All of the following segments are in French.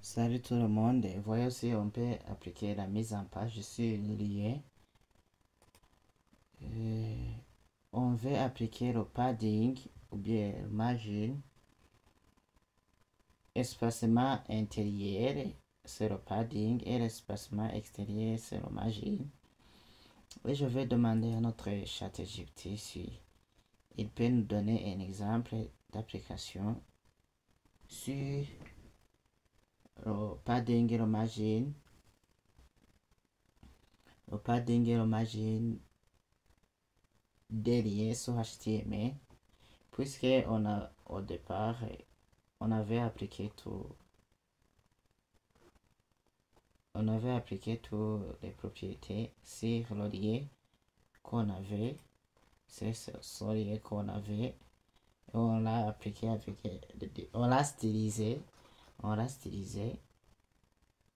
Salut tout le monde, voyez on peut appliquer la mise en page sur une lié. On veut appliquer le padding ou bien le margin, espacement intérieur c'est le padding et l'espacement extérieur c'est le margin. Et je vais demander à notre chat GPT si il peut nous donner un exemple d'application sur le padding et le margin. Le padding et le margin derrière sur HTML, puisque on a au départ on avait appliqué toutes les propriétés sur le lien qu'on avait, c'est ce lien qu'on avait, et on l'a appliqué avec on l'a stylisé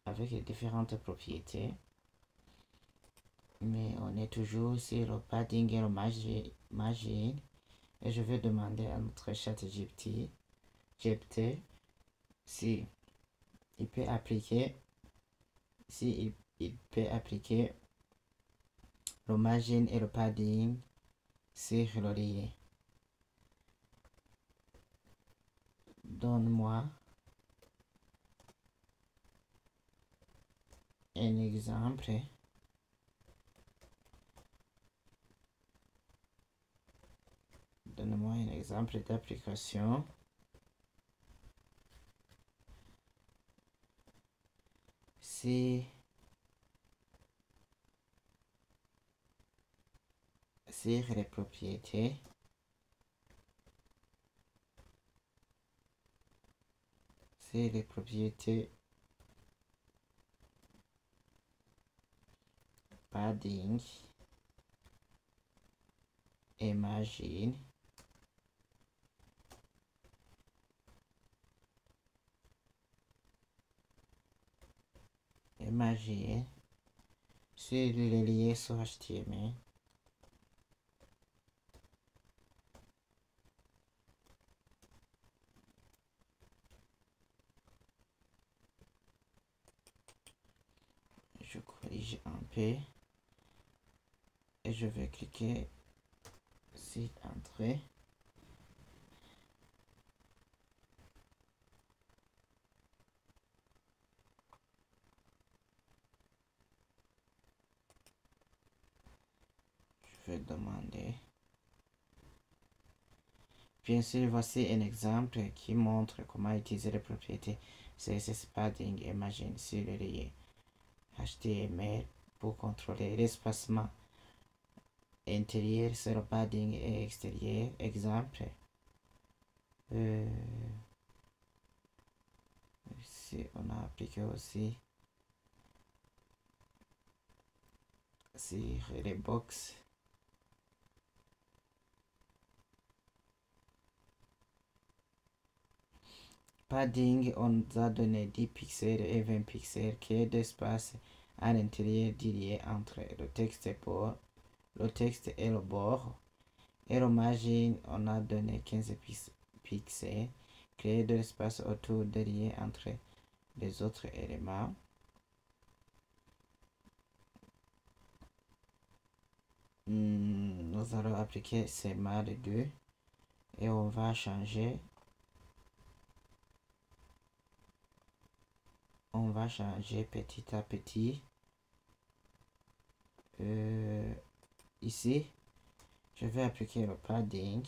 avec les différentes propriétés, mais on est toujours sur le padding et le margin. Et je vais demander à notre chat GPT si il peut appliquer le margin et le padding sur le lien. Donne-moi un exemple d'application si sur les propriétés padding et margin sur les liens sur HTML. Je corrige un peu et je vais cliquer sur Entrée. Je vais demander. Bien sûr, voici un exemple qui montre comment utiliser les propriétés CSS Padding et Margin sur le lien HTML pour contrôler l'espacement intérieur sur le padding et extérieur. Exemple. Ici, on a appliqué aussi sur les box. Padding, on nous a donné 10 pixels et 20 pixels qui est d'espace à l'intérieur du lien entre le texte et le bord. Et le margin, on a donné 15 pixels, créer de l'espace autour des liens entre les autres éléments. Nous allons appliquer ces les deux et on va changer. On va changer petit à petit. Ici, je vais appliquer le padding.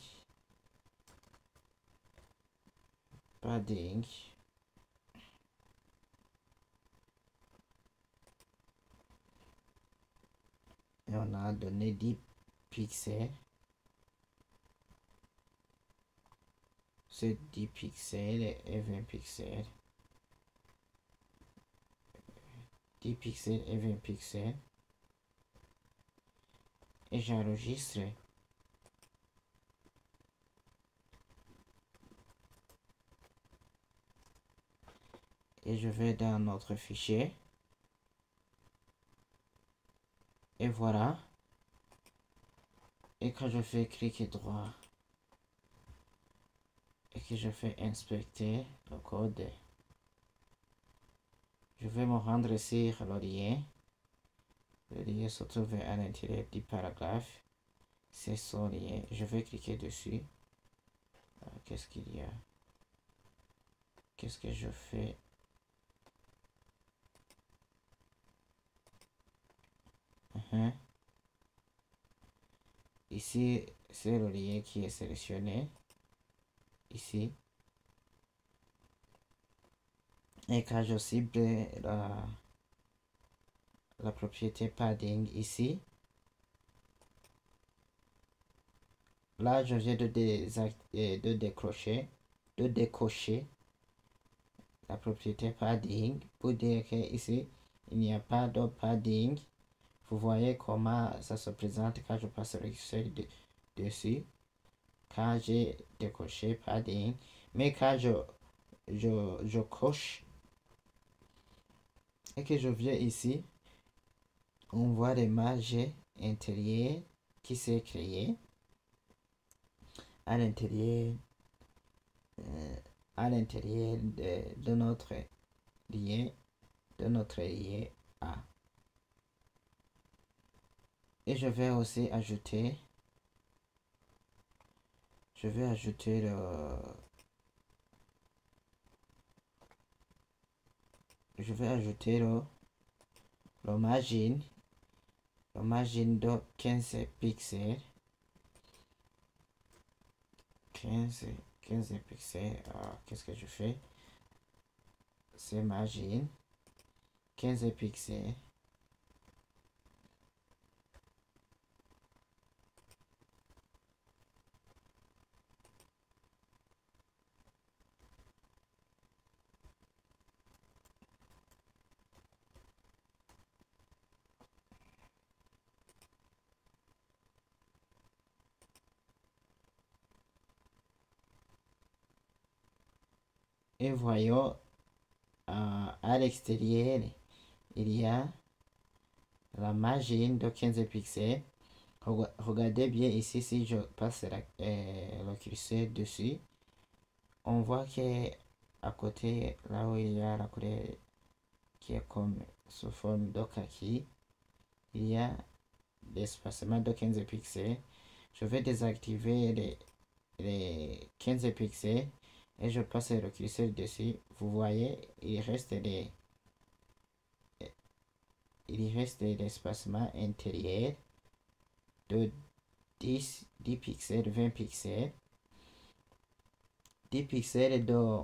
Et on a donné 10 pixels. C'est 10 pixels et 20 pixels. 10 pixels et 20 pixels. Et j'enregistre. Et je vais dans notre fichier. Et voilà. Et quand je fais clic droit et que je fais inspecter le code, Je vais me rendre sur le lien. Le lien se trouve à l'intérieur du paragraphe. C'est son lien. Je vais cliquer dessus. Qu'est-ce qu'il y a? Qu'est-ce que je fais? Ici, c'est le lien qui est sélectionné. Ici. Et quand je cible la propriété padding ici, là, je viens de décocher la propriété padding pour dire que ici, il n'y a pas de padding. Vous voyez comment ça se présente quand je passe le curseur dessus. Quand j'ai décoché padding, mais quand je coche et que je viens ici, on voit l'image intérieure qui s'est créée à l'intérieur de notre lien A. Et je vais aussi ajouter le margin de 15 pixels. 15 pixels. Qu'est-ce que je fais? C'est margin 15 pixels. Et voyons, à l'extérieur, il y a la margin de 15 pixels. Regardez bien ici, si je passe le curseur dessus, on voit que à côté, là où il y a la couleur qui est comme sous forme de kaki, il y a l'espacement de 15 pixels. Je vais désactiver les 15 pixels et je passe le curseur dessus. Vous voyez, il reste l'espacement intérieur de 10 pixels, 20 pixels. 10 pixels de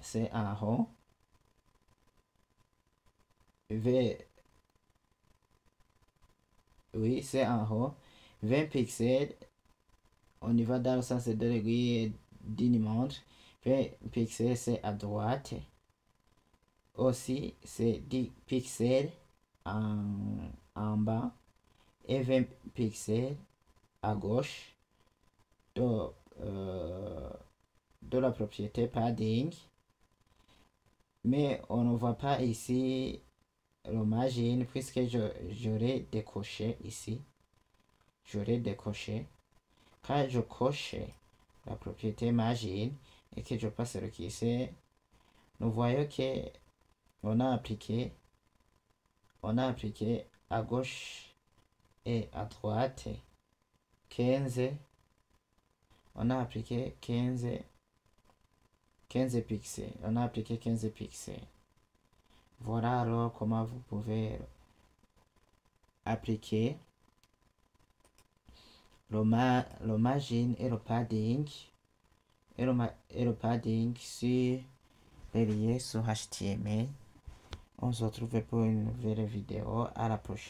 c'est en haut. Oui, c'est en haut. 20 pixels. On y va dans le sens de l'aiguille d'une montre. 20 pixels, c'est à droite. Aussi, c'est 10 pixels en bas. Et 20 pixels à gauche de la propriété padding. Mais on ne voit pas ici le margin puisque j'aurais décoché ici. J'aurais décoché. Quand je coche la propriété margin et que je passe le curseur, nous voyons que on a appliqué à gauche et à droite 15. On a appliqué 15 pixels. On a appliqué 15 pixels. Voilà alors comment vous pouvez appliquer le margin et le padding sur les liens sur HTML. On se retrouve pour une nouvelle vidéo. À la prochaine.